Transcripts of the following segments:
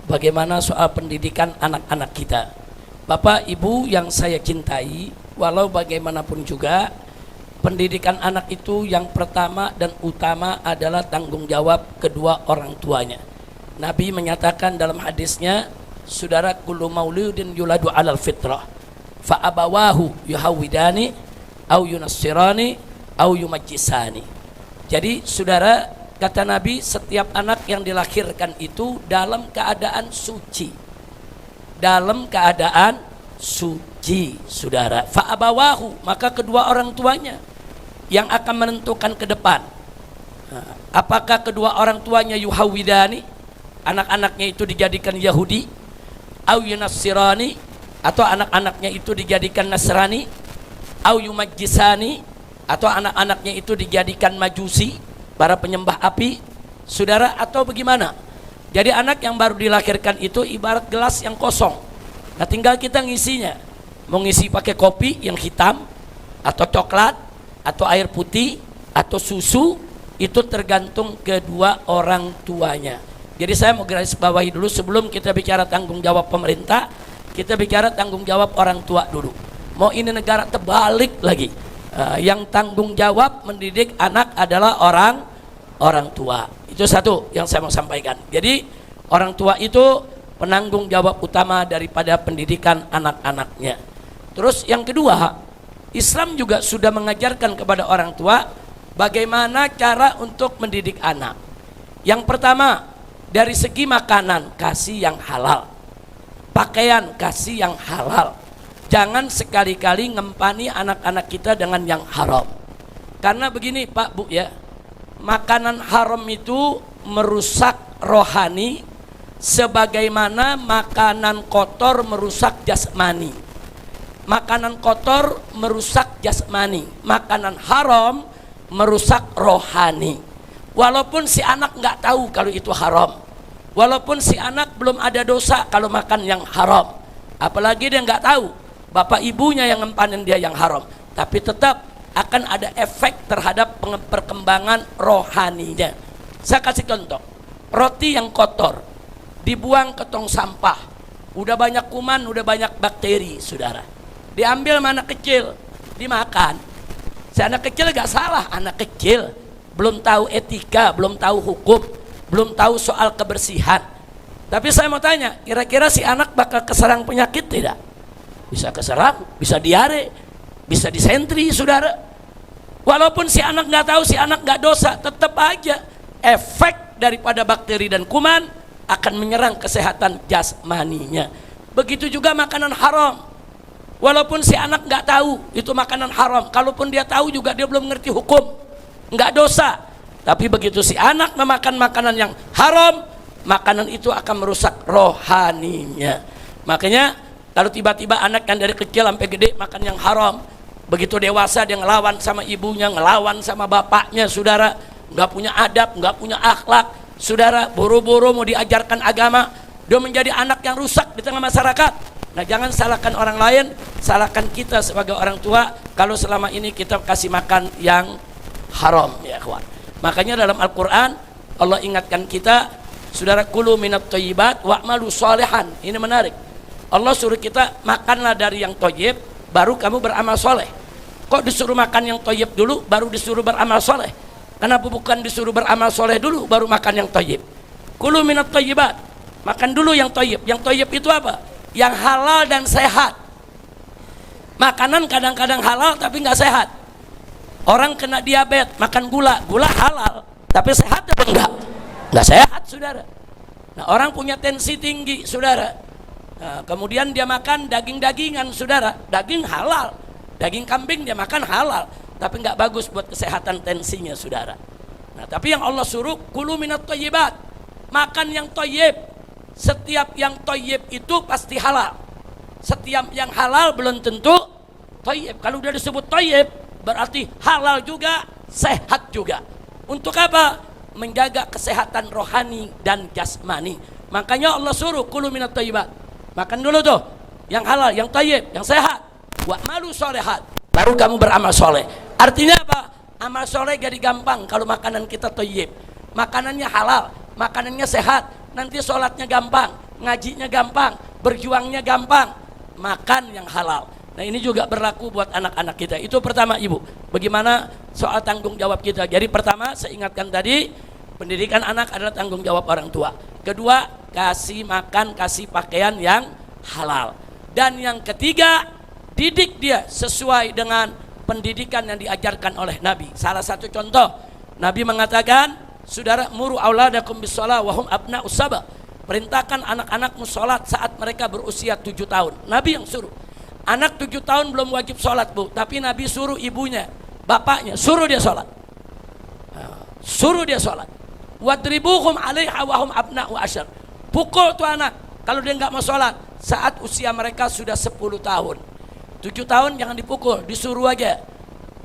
bagaimana soal pendidikan anak-anak kita. Bapak Ibu yang saya cintai, walau bagaimanapun juga pendidikan anak itu yang pertama dan utama adalah tanggung jawab kedua orang tuanya. Nabi menyatakan dalam hadisnya, saudara, kullu mauludin yuladu alal fitrah fa abawahu yuhawidani au yunassirani au yumajjisani. Jadi saudara, kata Nabi, setiap anak yang dilahirkan itu dalam keadaan suci. Dalam keadaan suci, saudara. Fa abawahu, maka kedua orang tuanya yang akan menentukan ke depan. Apakah kedua orang tuanya yuhawidani, anak-anaknya itu dijadikan Yahudi, au yunassirani, atau anak-anaknya itu dijadikan Nasrani, au yumajjisani, atau anak-anaknya itu dijadikan Majusi, para penyembah api, saudara, atau bagaimana? Jadi anak yang baru dilahirkan itu ibarat gelas yang kosong. Nah, tinggal kita ngisinya. Mau ngisi pakai kopi yang hitam, atau coklat, atau air putih, atau susu, itu tergantung kedua orang tuanya. Jadi saya mau garis bawahi dulu, sebelum kita bicara tanggung jawab pemerintah, kita bicara tanggung jawab orang tua dulu. Mau ini negara terbalik lagi. Yang tanggung jawab mendidik anak adalah orang tua. Itu satu yang saya mau sampaikan. Jadi orang tua itu penanggung jawab utama daripada pendidikan anak-anaknya. Terus yang kedua, Islam juga sudah mengajarkan kepada orang tua bagaimana cara untuk mendidik anak. Yang pertama, dari segi makanan, kasih yang halal. Pakaian, kasih yang halal. Jangan sekali-kali ngempani anak-anak kita dengan yang haram. Karena begini Pak Bu ya, makanan haram itu merusak rohani sebagaimana makanan kotor merusak jasmani. Makanan kotor merusak jasmani, makanan haram merusak rohani. Walaupun si anak nggak tahu kalau itu haram, walaupun si anak belum ada dosa kalau makan yang haram, apalagi dia nggak tahu bapak ibunya yang ngempanin dia yang haram, tapi tetap akan ada efek terhadap perkembangan rohaninya. Saya kasih contoh, roti yang kotor dibuang ke tong sampah, udah banyak kuman, udah banyak bakteri, saudara. Diambil sama anak kecil, dimakan. Si anak kecil gak salah, anak kecil belum tahu etika, belum tahu hukum, belum tahu soal kebersihan. Tapi saya mau tanya, kira-kira si anak bakal keserang penyakit tidak? Bisa keserang, bisa diare, bisa disentri, saudara. Walaupun si anak nggak tahu, si anak nggak dosa, tetap aja efek daripada bakteri dan kuman akan menyerang kesehatan jasmaninya. Begitu juga makanan haram. Walaupun si anak nggak tahu itu makanan haram, kalaupun dia tahu juga dia belum ngerti hukum, nggak dosa. Tapi begitu si anak memakan makanan yang haram, makanan itu akan merusak rohaninya. Makanya kalau tiba-tiba anak yang dari kecil sampai gede makan yang haram, begitu dewasa dia ngelawan sama ibunya, ngelawan sama bapaknya, saudara, nggak punya adab, nggak punya akhlak, saudara, buru-buru mau diajarkan agama, dia menjadi anak yang rusak di tengah masyarakat. Nah, jangan salahkan orang lain, salahkan kita sebagai orang tua kalau selama ini kita kasih makan yang haram, ya kawan. Makanya dalam Al-Quran Allah ingatkan kita, saudara, kulu minat thayyibat wa'malu sholihan. Ini menarik. Allah suruh kita makanlah dari yang thayyib, baru kamu beramal soleh. Kok disuruh makan yang thayyib dulu, baru disuruh beramal soleh? Kenapa bukan disuruh beramal soleh dulu, baru makan yang thayyib? Kulu minat thayyibat, makan dulu yang thayyib. Yang thayyib itu apa? Yang halal dan sehat. Makanan kadang-kadang halal tapi nggak sehat. Orang kena diabetes makan gula, gula halal tapi sehat apa enggak? Nggak sehat, saudara. Nah, orang punya tensi tinggi, saudara. Nah, kemudian dia makan daging-dagingan, saudara, daging halal, daging kambing dia makan halal, tapi nggak bagus buat kesehatan tensinya, saudara. Nah, tapi yang Allah suruh kulu minat thayyibat, makan yang thayyib. Setiap yang thayyib itu pasti halal. Setiap yang halal belum tentu thayyib. Kalau udah disebut thayyib berarti halal juga, sehat juga. Untuk apa? Menjaga kesehatan rohani dan jasmani. Makanya Allah suruh kulu minat thayyibat. Makan dulu tuh yang halal, yang thayyib, yang sehat. Wa'malu sholihat, baru kamu beramal soleh. Artinya apa? Amal soleh jadi gampang kalau makanan kita thayyib. Makanannya halal, makanannya sehat, nanti sholatnya gampang, ngajinya gampang, berjuangnya gampang, makan yang halal. Nah ini juga berlaku buat anak-anak kita. Itu pertama Ibu, bagaimana soal tanggung jawab kita. Jadi pertama saya ingatkan tadi, pendidikan anak adalah tanggung jawab orang tua. Kedua, kasih makan, kasih pakaian yang halal. Dan yang ketiga, didik dia sesuai dengan pendidikan yang diajarkan oleh Nabi. Salah satu contoh, Nabi mengatakan, saudara, muru auladakum bis-shalah wa hum abna'us saba. Perintahkan anak-anakmu sholat saat mereka berusia 7 tahun. Nabi yang suruh. Anak 7 tahun belum wajib sholat, Bu, tapi Nabi suruh ibunya, bapaknya, suruh dia sholat. Suruh dia sholat. Wadribuhum 'alaiha wa hum abna'u asyar. Pukul tuh anak kalau dia nggak mau sholat saat usia mereka sudah 10 tahun. 7 tahun jangan dipukul, disuruh aja.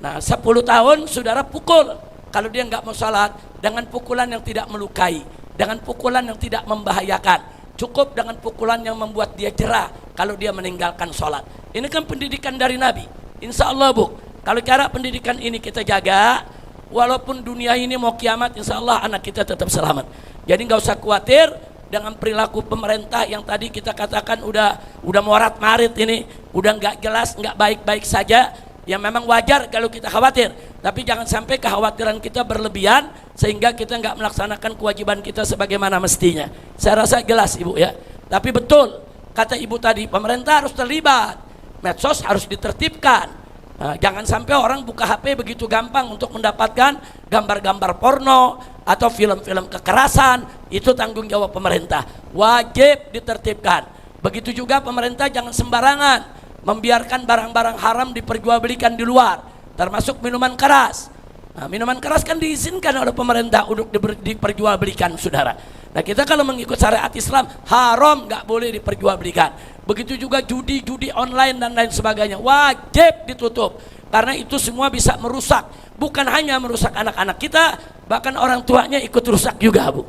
Nah 10 tahun saudara pukul kalau dia nggak mau sholat, dengan pukulan yang tidak melukai, dengan pukulan yang tidak membahayakan. Cukup dengan pukulan yang membuat dia jerah kalau dia meninggalkan sholat. Ini kan pendidikan dari Nabi. Insya Allah, Bu, kalau cara pendidikan ini kita jaga, walaupun dunia ini mau kiamat, insya Allah anak kita tetap selamat. Jadi nggak usah khawatir dengan perilaku pemerintah yang tadi kita katakan udah morat marit ini, udah nggak jelas, nggak baik-baik saja. Ya memang wajar kalau kita khawatir, tapi jangan sampai kekhawatiran kita berlebihan sehingga kita nggak melaksanakan kewajiban kita sebagaimana mestinya. Saya rasa jelas Ibu ya. Tapi betul kata Ibu tadi, pemerintah harus terlibat, medsos harus ditertibkan. Nah, jangan sampai orang buka HP begitu gampang untuk mendapatkan gambar-gambar porno atau film-film kekerasan. Itu tanggung jawab pemerintah, wajib ditertibkan. Begitu juga pemerintah jangan sembarangan membiarkan barang-barang haram diperjualbelikan di luar, termasuk minuman keras. Nah, minuman keras kan diizinkan oleh pemerintah untuk diperjualbelikan, saudara. Nah, kita kalau mengikut syariat Islam, haram, nggak boleh diperjualbelikan. Begitu juga judi online dan lain sebagainya, wajib ditutup. Karena itu semua bisa merusak, bukan hanya merusak anak-anak kita, bahkan orang tuanya ikut rusak juga, Bu.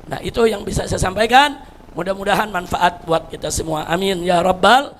Nah, itu yang bisa saya sampaikan. Mudah-mudahan manfaat buat kita semua. Amin ya rabbal